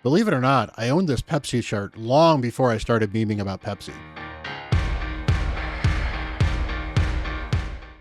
Believe it or not, I owned this Pepsi shirt long before I started memeing about Pepsi.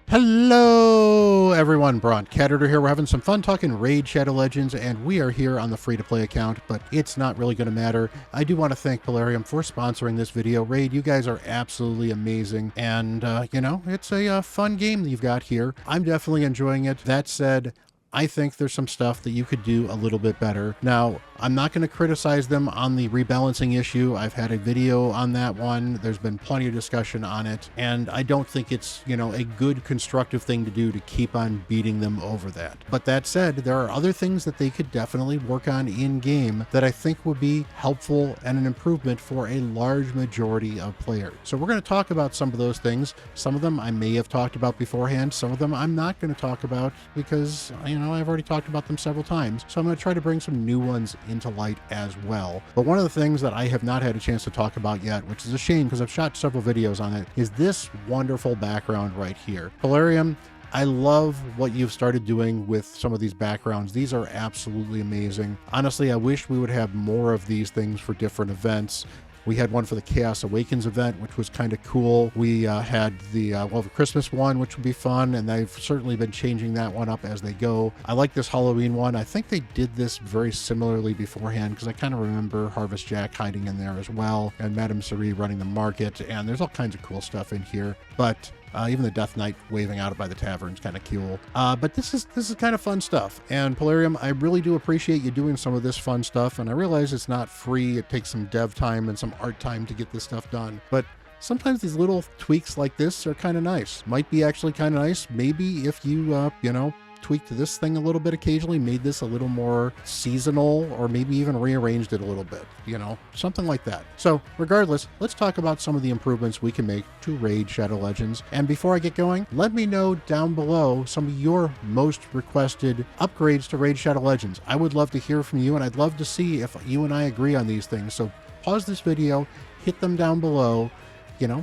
Hello everyone, Bront, CatHerder here. We're having some fun talking Raid Shadow Legends, and we are here on the free-to-play account, but it's not really going to matter. I do want to thank Polarium for sponsoring this video. Raid, you guys are absolutely amazing, and it's a fun game that you've got here. I'm definitely enjoying it. That said, I think there's some stuff that you could do a little bit better. Now, I'm not going to criticize them on the rebalancing issue. I've had a video on that one. There's been plenty of discussion on it, and I don't think it's, a good constructive thing to do to keep on beating them over that. But that said, there are other things that they could definitely work on in-game that I think would be helpful and an improvement for a large majority of players. So we're going to talk about some of those things. Some of them I may have talked about beforehand. Some of them I'm not going to talk about because, I've already talked about them several times. So I'm going to try to bring some new ones into light as well. But one of the things that I have not had a chance to talk about yet, which is a shame because I've shot several videos on it, is this wonderful background right here. Polarium, I love what you've started doing with some of these backgrounds. These are absolutely amazing. Honestly, I wish we would have more of these things for different events. We had one for the Chaos Awakens event, which was kind of cool. We had the Christmas one, which would be fun, and they've certainly been changing that one up as they go. I like this Halloween one. I think they did this very similarly beforehand, because I kind of remember Harvest Jack hiding in there as well, and Madame Cerie running the market, and there's all kinds of cool stuff in here. But even the Death Knight waving out by the tavern is kind of cool. But this is kind of fun stuff. And Polarium, I really do appreciate you doing some of this fun stuff. And I realize it's not free. It takes some dev time and some art time to get this stuff done. But sometimes these little tweaks like this are kind of nice. Might be actually kind of nice. Maybe if you, tweaked this thing a little bit occasionally, made this a little more seasonal, or maybe even rearranged it a little bit, something like that. So regardless, let's talk about some of the improvements we can make to Raid Shadow Legends. And before I get going, let me know down below some of your most requested upgrades to Raid Shadow Legends. I would love to hear from you, and I'd love to see if you and I agree on these things. So pause this video, hit them down below.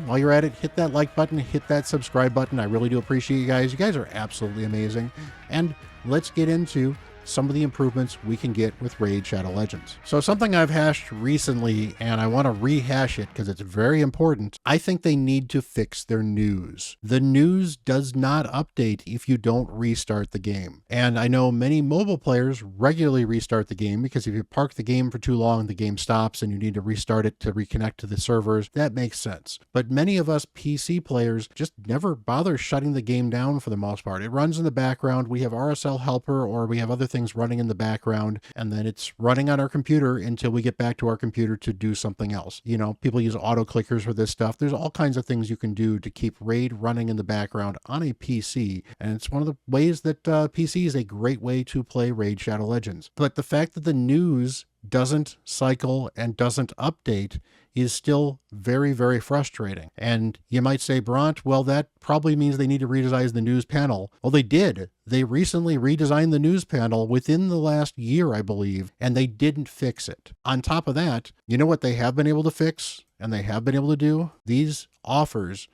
While you're at it, hit that like button, hit that subscribe button. I really do appreciate you guys. You guys are absolutely amazing. And let's get into some of the improvements we can get with Raid Shadow Legends. So something I've hashed recently, and I want to rehash it because it's very important. I think they need to fix their news. The news does not update if you don't restart the game. And I know many mobile players regularly restart the game because if you park the game for too long, the game stops and you need to restart it to reconnect to the servers. That makes sense. But many of us PC players just never bother shutting the game down for the most part. It runs in the background. We have RSL helper, or we have other things running in the background, and then it's running on our computer until we get back to our computer to do something else. People use auto clickers for this stuff. There's all kinds of things you can do to keep Raid running in the background on a PC, and it's one of the ways that PC is a great way to play Raid Shadow Legends. But the fact that the news doesn't cycle and doesn't update is still very, very frustrating. And you might say, Bront, well, that probably means they need to redesign the news panel. Well, they did. They recently redesigned the news panel within the last year, I believe, and they didn't fix it. On top of that, you know what they have been able to fix and they have been able to do? These offers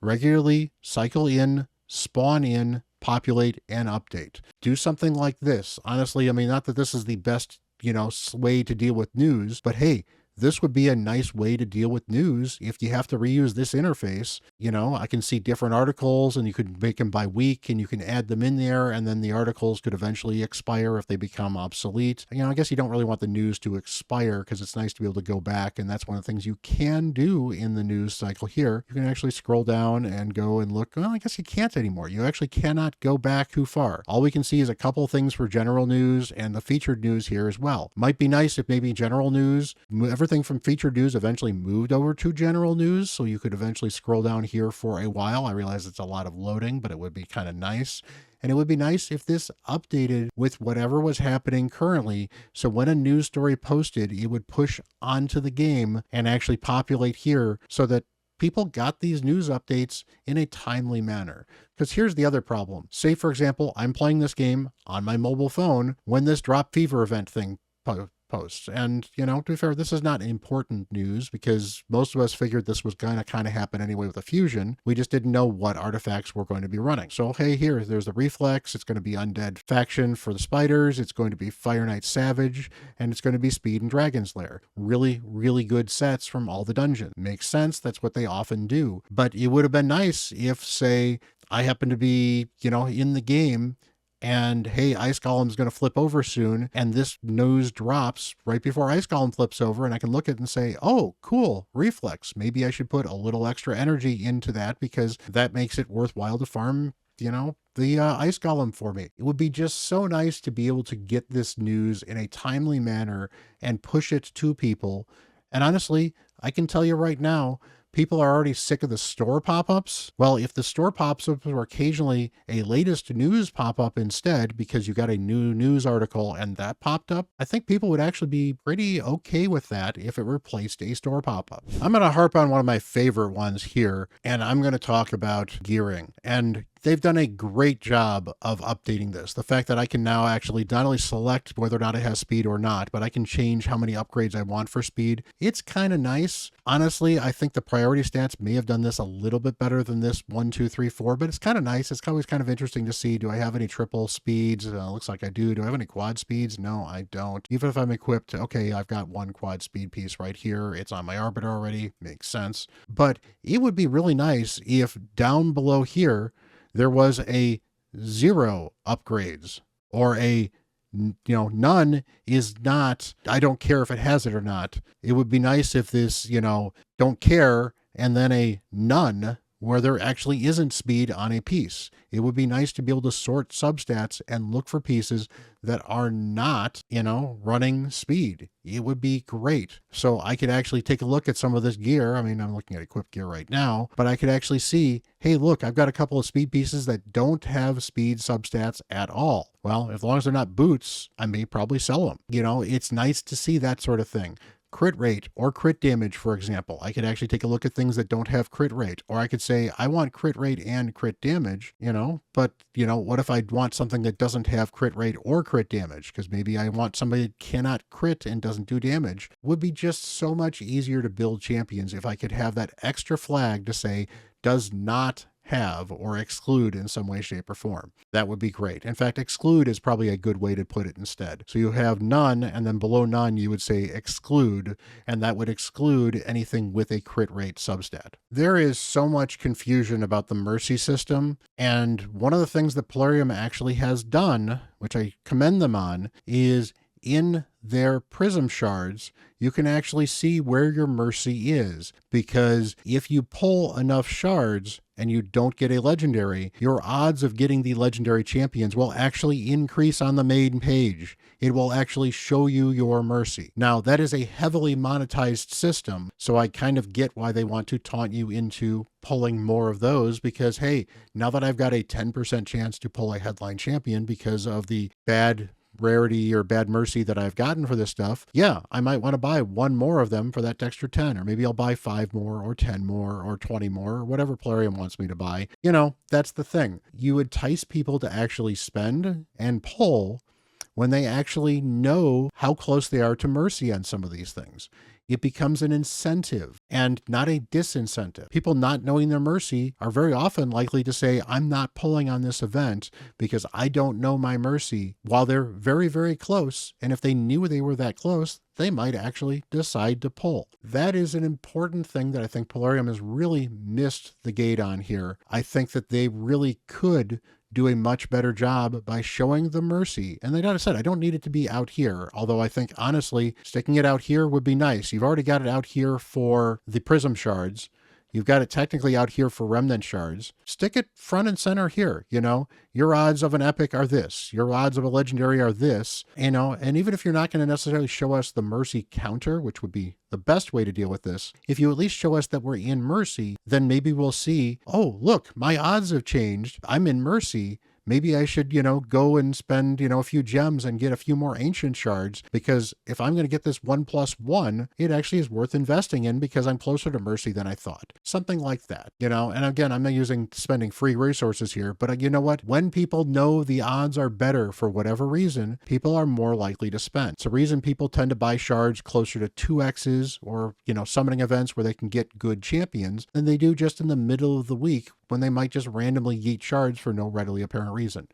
regularly cycle in, spawn in, populate, and update. Do something like this. Honestly, not that this is the best way to deal with news, but hey, this would be a nice way to deal with news if you have to reuse this interface. I can see different articles, and you could make them by week, and you can add them in there, and then the articles could eventually expire if they become obsolete. I guess you don't really want the news to expire because it's nice to be able to go back, and that's one of the things you can do in the news cycle here. You can actually scroll down and go and look. Well, I guess you can't anymore. You actually cannot go back too far. All we can see is a couple of things for general news and the featured news here as well. Might be nice if maybe general news, everything from featured news eventually moved over to general news, so you could eventually scroll down here for a while. I realize it's a lot of loading, but it would be kind of nice. And it would be nice if this updated with whatever was happening currently, so when a news story posted, it would push onto the game and actually populate here so that people got these news updates in a timely manner. Because here's the other problem. Say, for example, I'm playing this game on my mobile phone when this Drop Fever event thing posts. And, to be fair, this is not important news because most of us figured this was going to kind of happen anyway with the fusion. We just didn't know what artifacts were going to be running. So, hey, there's the Reflex. It's going to be Undead Faction for the Spiders. It's going to be Fire Knight Savage, and it's going to be Speed and Dragon's Lair. Really, really good sets from all the dungeons. Makes sense. That's what they often do. But it would have been nice if, say, I happen to be, in the game and hey, Ice Golem's going to flip over soon, and this news drops right before Ice Golem flips over, and I can look at it and say, oh, cool, Reflex. Maybe I should put a little extra energy into that because that makes it worthwhile to farm, the Ice Golem for me. It would be just so nice to be able to get this news in a timely manner and push it to people. And honestly, I can tell you right now, people are already sick of the store pop-ups. Well, if the store pop-ups were occasionally a latest news pop-up instead because you got a new news article and that popped up, I think people would actually be pretty okay with that if it replaced a store pop-up. I'm going to harp on one of my favorite ones here, and I'm going to talk about gearing. And they've done a great job of updating this. The fact that I can now actually not only select whether or not it has speed or not, but I can change how many upgrades I want for speed. It's kind of nice. Honestly, I think the priority stats may have done this a little bit better than this 1, 2, 3, 4, but it's kind of nice. It's always kind of interesting to see, do I have any triple speeds? Looks like I do. Do I have any quad speeds? No, I don't. Even if I'm equipped, okay, I've got one quad speed piece right here. It's on my Arbiter already. Makes sense. But it would be really nice if down below here, there was a 0 upgrades or a, none is not, I don't care if it has it or not. It would be nice if this, don't care and then a none where there actually isn't speed on a piece. It would be nice to be able to sort substats and look for pieces that are not, running speed. It would be great. So I could actually take a look at some of this gear. I mean, I'm looking at equipped gear right now, but I could actually see, hey, look, I've got a couple of speed pieces that don't have speed substats at all. Well, as long as they're not boots, I may probably sell them. It's nice to see that sort of thing. Crit rate or crit damage, for example. I could actually take a look at things that don't have crit rate, or I could say, I want crit rate and crit damage, but what if I want something that doesn't have crit rate or crit damage? Because maybe I want somebody that cannot crit and doesn't do damage. Would be just so much easier to build champions if I could have that extra flag to say, does not have or exclude in some way, shape, or form. That would be great. In fact, exclude is probably a good way to put it instead. So you have none, and then below none, you would say exclude, and that would exclude anything with a crit rate substat. There is so much confusion about the mercy system, and one of the things that Plarium actually has done, which I commend them on, is in their prism shards, you can actually see where your mercy is, because if you pull enough shards and you don't get a legendary, your odds of getting the legendary champions will actually increase on the main page. It will actually show you your mercy. Now, that is a heavily monetized system, so I kind of get why they want to taunt you into pulling more of those, because hey, now that I've got a 10% chance to pull a headline champion because of the bad rarity or bad mercy that I've gotten for this stuff, yeah, I might want to buy one more of them for that extra 10, or maybe I'll buy 5 more or 10 more or 20 more or whatever Plarium wants me to buy. That's the thing. You entice people to actually spend and pull when they actually know how close they are to mercy on some of these things. It becomes an incentive and not a disincentive. People not knowing their mercy are very often likely to say, I'm not pulling on this event because I don't know my mercy, while they're very, very close. And if they knew they were that close, they might actually decide to pull. That is an important thing that I think Plarium has really missed the gate on here. I think that they really could do a much better job by showing the mercy. And like I said, I don't need it to be out here, although I think honestly, sticking it out here would be nice. You've already got it out here for the prism shards. You've got it technically out here for remnant shards. Stick it front and center here. Your odds of an epic are this. Your odds of a legendary are this. And even if you're not going to necessarily show us the mercy counter, which would be the best way to deal with this, if you at least show us that we're in mercy, then maybe we'll see, oh, look, my odds have changed. I'm in mercy. maybe I should, go and spend, a few gems and get a few more ancient shards, because if I'm going to get this 1+1, it actually is worth investing in because I'm closer to Mercy than I thought. Something like that, and again, I'm not using spending free resources here, but you know what? When people know the odds are better for whatever reason, people are more likely to spend. It's the reason people tend to buy shards closer to 2x's or, summoning events where they can get good champions than they do just in the middle of the week when they might just randomly yeet shards for no readily apparent reason.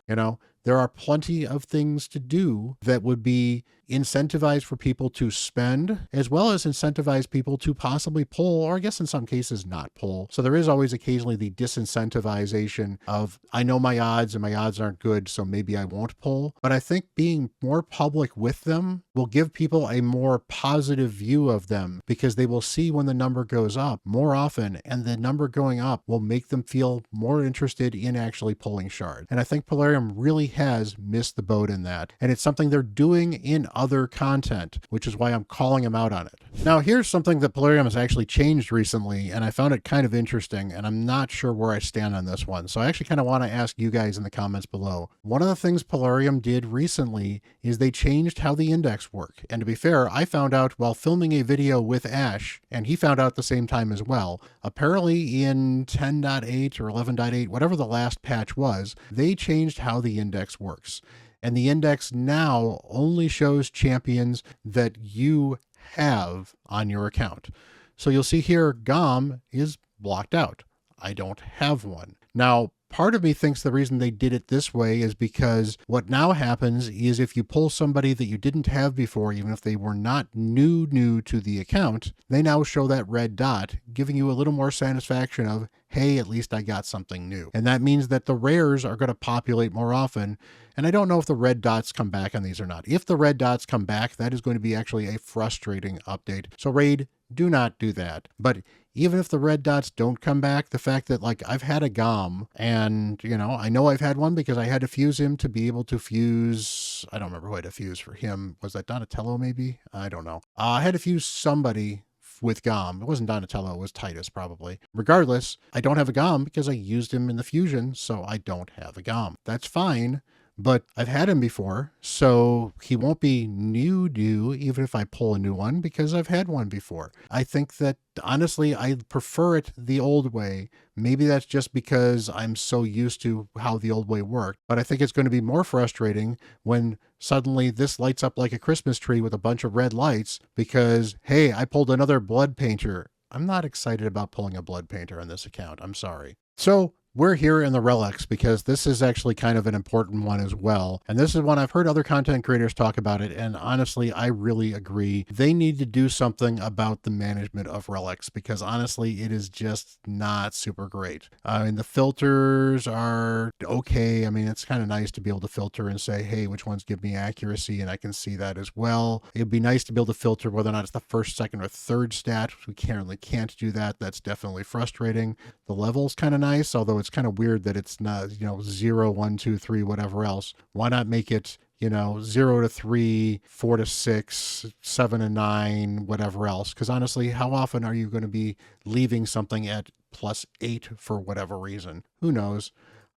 There are plenty of things to do that would be incentivized for people to spend, as well as incentivize people to possibly pull, or I guess in some cases not pull. So there is always occasionally the disincentivization of, I know my odds and my odds aren't good, so maybe I won't pull. But I think being more public with them will give people a more positive view of them, because they will see when the number goes up more often, and the number going up will make them feel more interested in actually pulling shards. And I think Polarium really has missed the boat in that. And it's something they're doing in other content, which is why I'm calling them out on it. Now, here's something that Polarium has actually changed recently, and I found it kind of interesting, and I'm not sure where I stand on this one. So I actually kind of want to ask you guys in the comments below. One of the things Polarium did recently is they changed how the index worked. And to be fair, I found out while filming a video with Ash, and he found out at the same time as well. Apparently in 10.8 or 11.8, whatever the last patch was, they changed how the index works. And the index now only shows champions that you have on your account. So you'll see here, Gom is blocked out. I don't have one. Now, part of me thinks the reason they did it this way is because what now happens is if you pull somebody that you didn't have before, even if they were not new to the account, they now show that red dot, giving you a little more satisfaction of, hey, at least I got something new. And that means that the rares are going to populate more often. And I don't know if the red dots come back on these or not. If the red dots come back, that is going to be actually a frustrating update. So Raid, do not do that. But even if the red dots don't come back, the fact that I've had a Gom, and I know I've had one because I had to fuse him to be able to fuse, I don't remember who I had to fuse for him. Was that Donatello maybe? I don't know. I had to fuse somebody with Gom. It wasn't Donatello, it was Titus probably. Regardless, I don't have a Gom because I used him in the fusion, so I don't have a Gom. That's fine. But I've had him before, so he won't be new even if I pull a new one, because I've had one before. I think that, honestly, I prefer it the old way. Maybe that's just because I'm so used to how the old way worked. But I think it's going to be more frustrating when suddenly this lights up like a Christmas tree with a bunch of red lights because, hey, I pulled another blood painter. I'm not excited about pulling a blood painter on this account. I'm sorry. So we're here in the relics because this is actually kind of an important one as well. And this is one I've heard other content creators talk about it. And honestly, I really agree. They need to do something about the management of relics because honestly, it is just not super great. I mean, the filters are okay. I mean, it's kind of nice to be able to filter and say, hey, which ones give me accuracy? And I can see that as well. It'd be nice to be able to filter whether or not it's the first, second, or third stat. We currently can't do that. That's definitely frustrating. The level's kind of nice, although it's kind of weird that it's not, 0, 1, 2, 3, whatever else. Why not make it, 0 to 3, 4 to 6, 7 to 9, whatever else? Because honestly, how often are you going to be leaving something at +8 for whatever reason? Who knows?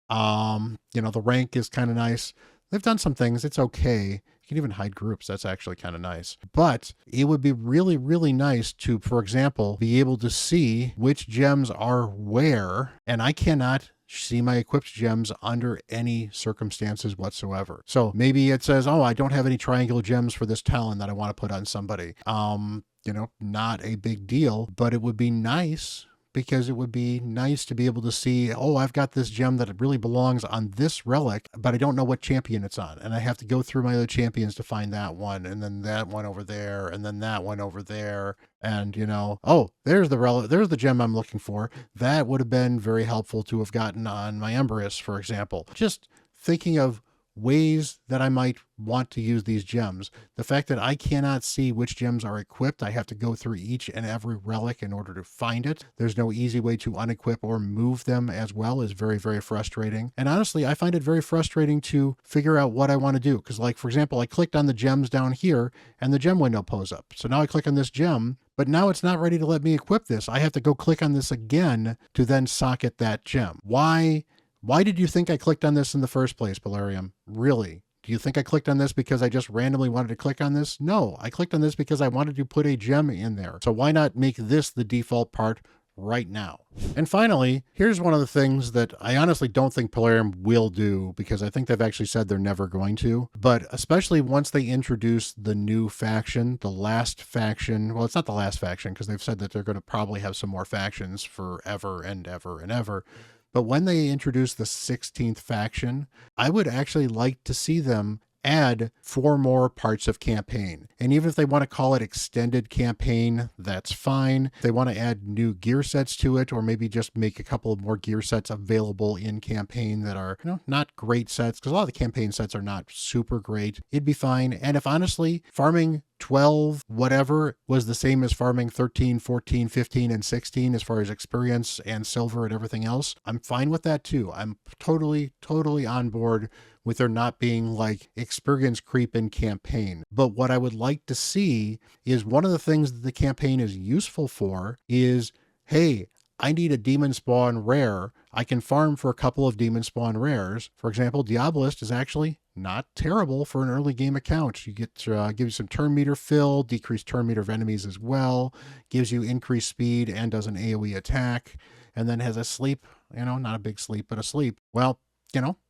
The rank is kind of nice. They've done some things. It's okay. You can even hide groups. That's actually kind of nice. But it would be really, really nice to, for example, be able to see which gems are where. And I cannot see my equipped gems under any circumstances whatsoever. So maybe it says, oh, I don't have any triangle gems for this talent that I want to put on somebody. Not a big deal, but it would be nice, because it would be nice to be able to see, oh, I've got this gem that really belongs on this relic, but I don't know what champion it's on. And I have to go through my other champions to find that one, and then that one over there, and then that one over there. And, oh, there's the gem I'm looking for. That would have been very helpful to have gotten on my Emberus, for example. Just thinking of ways that I might want to use these gems. The fact that I cannot see which gems are equipped, I have to go through each and every relic in order to find it. There's no easy way to unequip or move them as well, is very, very frustrating. And honestly, I find it very frustrating to figure out what I want to do. Because for example, I clicked on the gems down here and the gem window pulls up. So now I click on this gem, but now it's not ready to let me equip this. I have to go click on this again to then socket that gem. Why Why did you think I clicked on this in the first place, Polarium? Really? Do you think I clicked on this because I just randomly wanted to click on this? No, I clicked on this because I wanted to put a gem in there. So why not make this the default part right now? And finally, here's one of the things that I honestly don't think Polarium will do, because I think they've actually said they're never going to, but especially once they introduce the new faction, the last faction, well, it's not the last faction because they've said that they're going to probably have some more factions forever and ever and ever. But when they introduce the 16th faction, I would actually like to see them add 4 more parts of campaign. And even if they want to call it extended campaign, that's fine. If they want to add new gear sets to it, or maybe just make a couple of more gear sets available in campaign that are, not great sets, because a lot of the campaign sets are not super great, it'd be fine. And if honestly, farming 12, whatever, was the same as farming 13, 14, 15, and 16 as far as experience and silver and everything else, I'm fine with that too. I'm totally on board with there not being like experience creep in campaign. But what I would like to see is one of the things that the campaign is useful for is, hey, I need a demon spawn rare. I can farm for a couple of demon spawn rares. For example, Diabolist is actually not terrible for an early game account. You get give you some turn meter fill, decreased turn meter of enemies as well, gives you increased speed and does an AoE attack, and then has a sleep, not a big sleep, but a sleep. Well,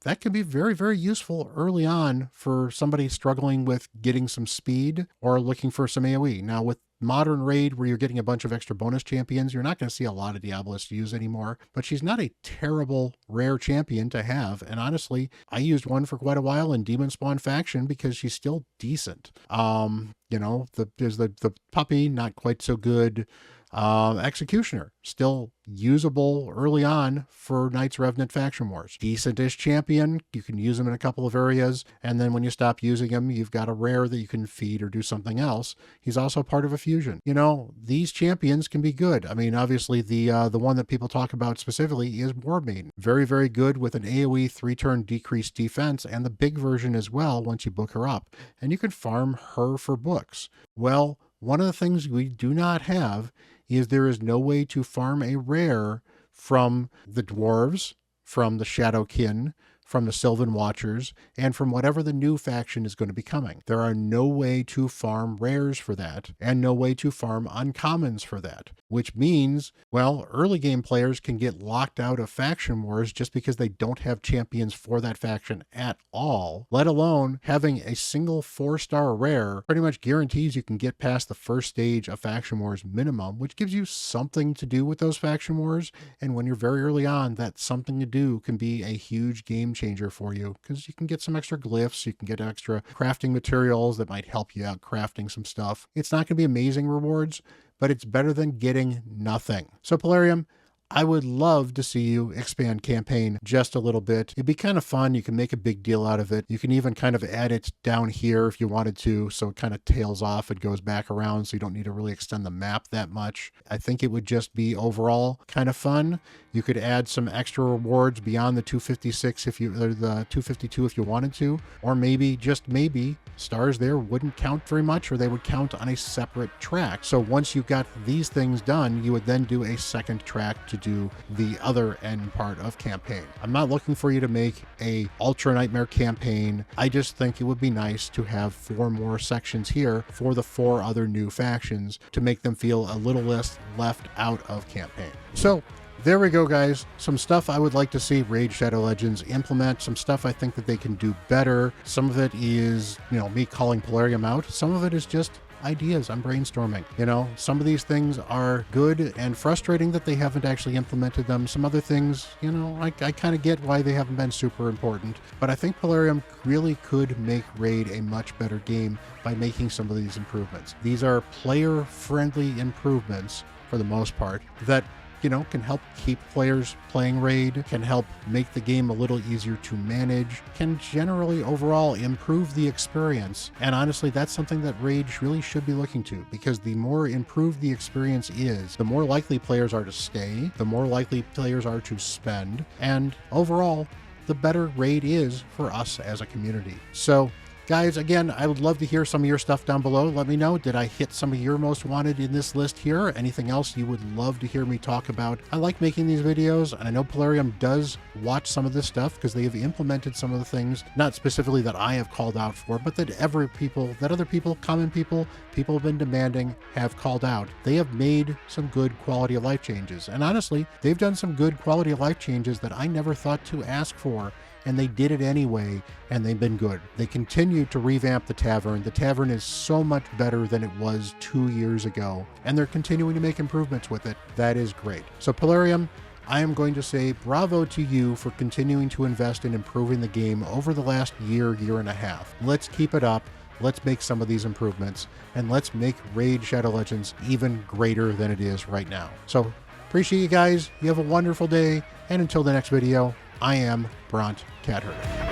that can be very, very useful early on for somebody struggling with getting some speed or looking for some AoE. Now, with modern raid, where you're getting a bunch of extra bonus champions, you're not going to see a lot of Diabolist use anymore, but she's not a terrible rare champion to have. And honestly, I used one for quite a while in Demon Spawn faction because she's still decent. There's the puppy, not quite so good. Executioner, still usable early on for Knights Revenant Faction Wars. Decentish champion, you can use him in a couple of areas, and then when you stop using him, you've got a rare that you can feed or do something else. He's also part of a fusion. These champions can be good. I mean, obviously the one that people talk about specifically is War Maiden. Very, very good with an AoE 3-turn decreased defense, and the big version as well once you book her up. And you can farm her for books. Well, one of the things we do not have is there is no way to farm a rare from the dwarves, from the Shadowkin, from the Sylvan Watchers, and from whatever the new faction is going to be coming. There are no way to farm rares for that, and no way to farm uncommons for that, which means, well, early game players can get locked out of faction wars just because they don't have champions for that faction at all, let alone having a single 4-star rare pretty much guarantees you can get past the first stage of faction wars minimum, which gives you something to do with those faction wars. And when you're very early on, that something to do can be a huge game changer for you, because you can get some extra glyphs, you can get extra crafting materials that might help you out crafting some stuff. It's not going to be amazing rewards, but it's better than getting nothing. So Polarium, I would love to see you expand campaign just a little bit. It'd be kind of fun. You can make a big deal out of it. You can even kind of add it down here if you wanted to, so it kind of tails off and goes back around, so you don't need to really extend the map that much. I think it would just be overall kind of fun. You could add some extra rewards beyond the 256 or the 252 if you wanted to, or maybe, just maybe, stars there wouldn't count very much, or they would count on a separate track. So once you got these things done, you would then do a second track to do the other end part of campaign. I'm not looking for you to make a Ultra Nightmare campaign. I just think it would be nice to have 4 more sections here for the 4 other new factions to make them feel a little less left out of campaign. So there we go, guys. Some stuff I would like to see Raid Shadow Legends implement. Some stuff I think that they can do better. Some of it is, me calling Polarium out. Some of it is just ideas. I'm brainstorming. Some of these things are good and frustrating that they haven't actually implemented them. Some other things, I kind of get why they haven't been super important. But I think Polarium really could make Raid a much better game by making some of these improvements. These are player-friendly improvements, for the most part, that can help keep players playing Raid, can help make the game a little easier to manage, can generally overall improve the experience. And honestly, that's something that Raid really should be looking to, because the more improved the experience is, the more likely players are to stay, the more likely players are to spend, and overall, the better Raid is for us as a community. So Guys, again, I would love to hear some of your stuff down below. Let me know, did I hit some of your most wanted in this list here? Anything else you would love to hear me talk about? I like making these videos, and I know Polarium does watch some of this stuff because they have implemented some of the things, not specifically that I have called out for, but that other people, common people have been demanding, have called out. They have made some good quality of life changes. And honestly, they've done some good quality of life changes that I never thought to ask for, and they did it anyway, and they've been good. They continue to revamp the tavern. The tavern is so much better than it was 2 years ago, and they're continuing to make improvements with it. That is great. So Polarium, I am going to say bravo to you for continuing to invest in improving the game over the last year and a half. Let's keep it up. Let's make some of these improvements, and let's make Raid Shadow Legends even greater than it is right now. So appreciate you guys. You have a wonderful day, and until the next video, I am Bront CatHerder.